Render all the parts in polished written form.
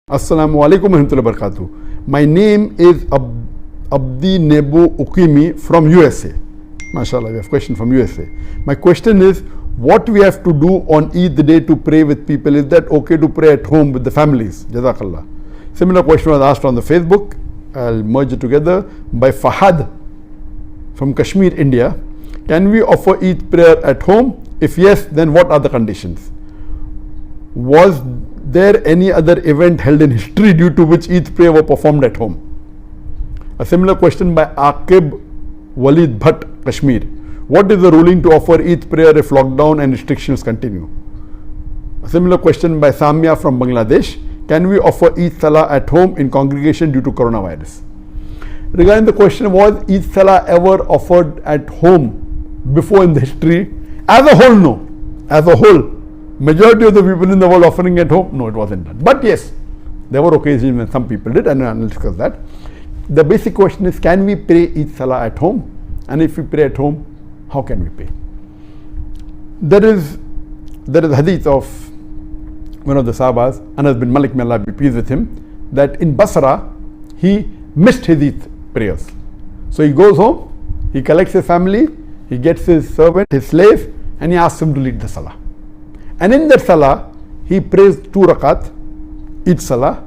Assalamu alaikum warahmatullahi wabarakatuh. My name is Abdi Nebo Ukimi from USA. MashaAllah, we have a question from USA. My question is, what we have to do on Eid day to pray with people? Is that okay to pray at home with the families? Jazakallah. Similar question was asked on the Facebook. I'll merge it together by Fahad from Kashmir, India. Can we offer Eid prayer at home? If yes, then what are the conditions? Was there any other event held in history due to which Eid prayer were performed at home? A similar question by Aqib Walid Bhatt, Kashmir. What is the ruling to offer Eid prayer if lockdown and restrictions continue? A similar question by Samia from Bangladesh. Can we offer Eid Salah at home in congregation due to coronavirus? Regarding the question, was Eid Salah ever offered at home before in the history? As a whole, no. As a whole, majority of the people in the world offering at home, no, it wasn't done. But yes, there were occasions when some people did, and I'll discuss that. The basic question is, can we pray Eid Salah at home? And if we pray at home, how can we pray? There is a hadith of one of the Sahabas, Anas bin Malik, may Allah be pleased with him, that in Basra, he missed his Eid prayers. So he goes home, he collects his family, he gets his servant, his slave, and he asks him to lead the Salah. And in that Salah, he prays 2 rakat, Eid Salah,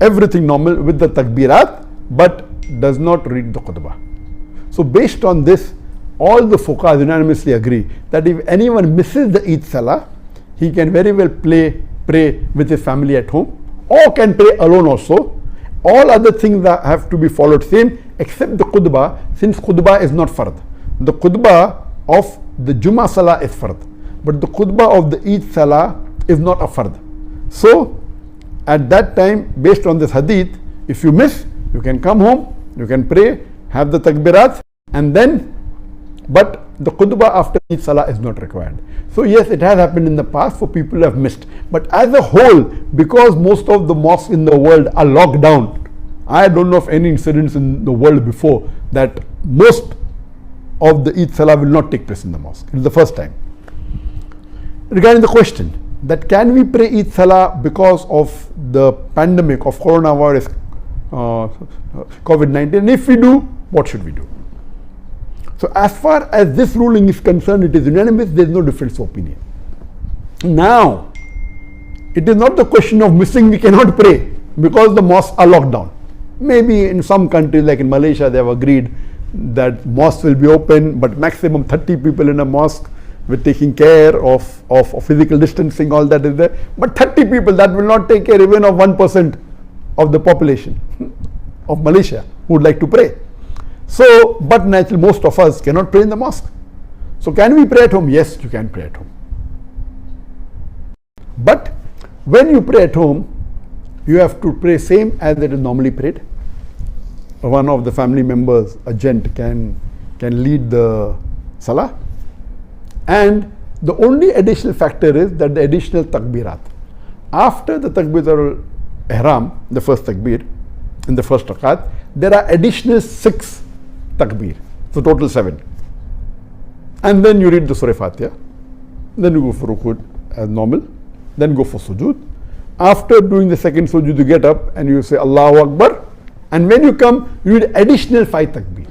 everything normal with the takbirat, but does not read the khutbah. So based on this, all the fuqahas unanimously agree that if anyone misses the Eid Salah, he can very well pray with his family at home, or can pray alone also. All other things that have to be followed same, except the khutbah, since khutbah is not fard. The khutbah of the Jummah Salah is fard, but the khutbah of the Eid Salah is not a fard. So at that time, based on this hadith, if you miss, you can come home, you can pray, have the takbirat, and then, but the khutbah after Eid Salah is not required. So yes, it has happened in the past for people who have missed. But as a whole, because most of the mosques in the world are locked down, I don't know of any incidents in the world before that most of the Eid Salah will not take place in the mosque. It's the first time. Regarding the question that can we pray Eid Salah because of the pandemic of coronavirus, Covid-19, and if we do, what should we do? So as far as this ruling is concerned, it is unanimous, there is no difference of opinion. Now, it is not the question of missing, we cannot pray because the mosques are locked down. Maybe in some countries like in Malaysia, they have agreed that mosques will be open, but maximum 30 people in a mosque with taking care of physical distancing, all that is there. But 30 people, that will not take care even of 1% of the population of Malaysia who would like to pray. So, but naturally most of us cannot pray in the mosque. So can we pray at home? Yes, you can pray at home. But when you pray at home, you have to pray same as it is normally prayed. One of the family members, a gent, can lead the Salah. And the only additional factor is that the additional takbirat. After the takbir al-ihram, the first takbir, in the first rakat, there are additional 6 takbir. So total 7. And then you read the Surah Fatiha. Then you go for rukud as normal. Then go for sujood. After doing the second sujood, you get up and you say Allahu Akbar. And when you come, you read additional 5 takbir.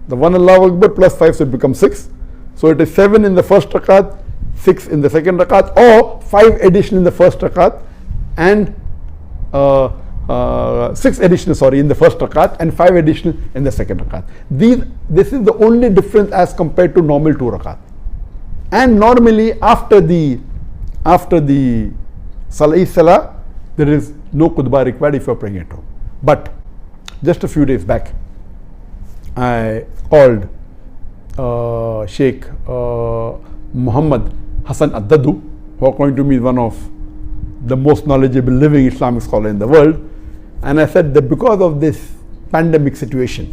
The one Allahu Akbar plus 5, so it becomes 6. So it is 7 in the first rakat, 6 in the second rakat, or 5 additional in the first rakat, and 6 additional, in the first rakat, and 5 additional in the second rakat. This is the only difference as compared to normal 2 rakat. And normally after the Salah, there is no khutbah required if you are praying at home. But just a few days back, I called Sheikh Muhammad Hassan Addadu, who according to me is one of the most knowledgeable living Islamic scholar in the world, and I said that because of this pandemic situation,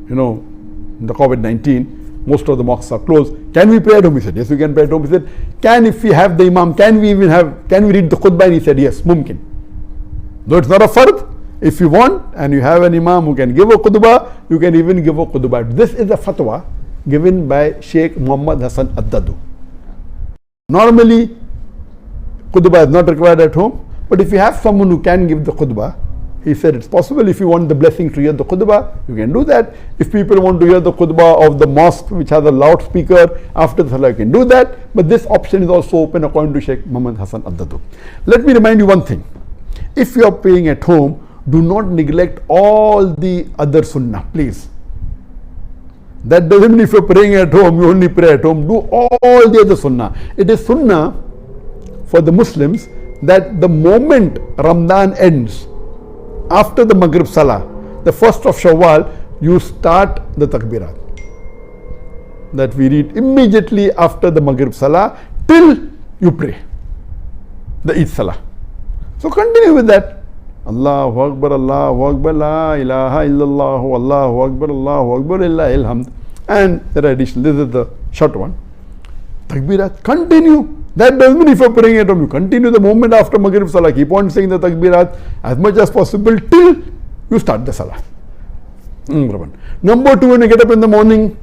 the Covid-19, most of the mosques are closed. Can we pray at home? He said, yes, we can pray at home. He said, if we have the imam, can we read the khutbah? And he said, yes, mumkin. Though it's not a fard, if you want and you have an imam who can give a khutbah, you can even give a khutbah. This is a fatwa given by Sheikh Muhammad Hassan Addadu. Normally, khutbah is not required at home, But if you have someone who can give the khutbah, he said it's possible. If you want the blessing to hear the khutbah, you can do that. If people want to hear the khutbah of the mosque which has a loudspeaker after the salah, you can do that. But this option is also open according to Sheikh Muhammad Hassan Al-Daddu. Let me remind you one thing. If you are praying at home, do not neglect all the other sunnah, please. That doesn't mean if you're praying at home, you only pray at home. Do all the other sunnah. It is sunnah for the Muslims that the moment Ramadan ends, after the Maghrib Salah, the 1st of Shawwal, you start the Takbirat. That we read immediately after the Maghrib Salah till you pray the Eid Salah. So continue with that. Allahu Akbar, La ilaha illallah, Allahu Akbar, Illahil hamd. And there are additional, this is the short one. Takbirat, continue. That doesn't mean if you're praying at home, you continue the moment after Maghrib Salah. Keep on saying the Takbirat as much as possible till you start the Salah. Number 2, when you get up in the morning,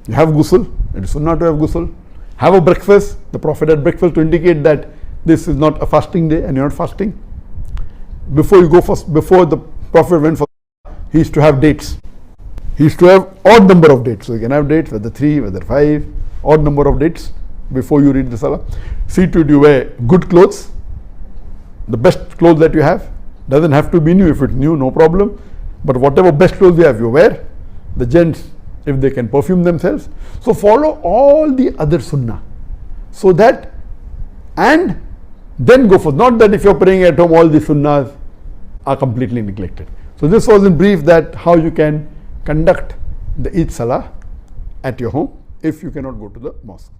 you have ghusl. It is sunnah to have ghusl. Have a breakfast. The Prophet had breakfast to indicate that this is not a fasting day and you're not fasting. Before the Prophet went for Salah, he used to have dates. He used to have odd number of dates. So you can have dates, whether 3, whether 5, odd number of dates before you read the Salah. See to it you wear good clothes, the best clothes that you have. Doesn't have to be new. If it's new, no problem. But whatever best clothes you have, you wear. The gents, if they can perfume themselves. So follow all the other sunnah. So that, and then go for, not that if you're praying at home, all the sunnahs are completely neglected. So this was in brief that how you can conduct the Eid Salah at your home if you cannot go to the mosque.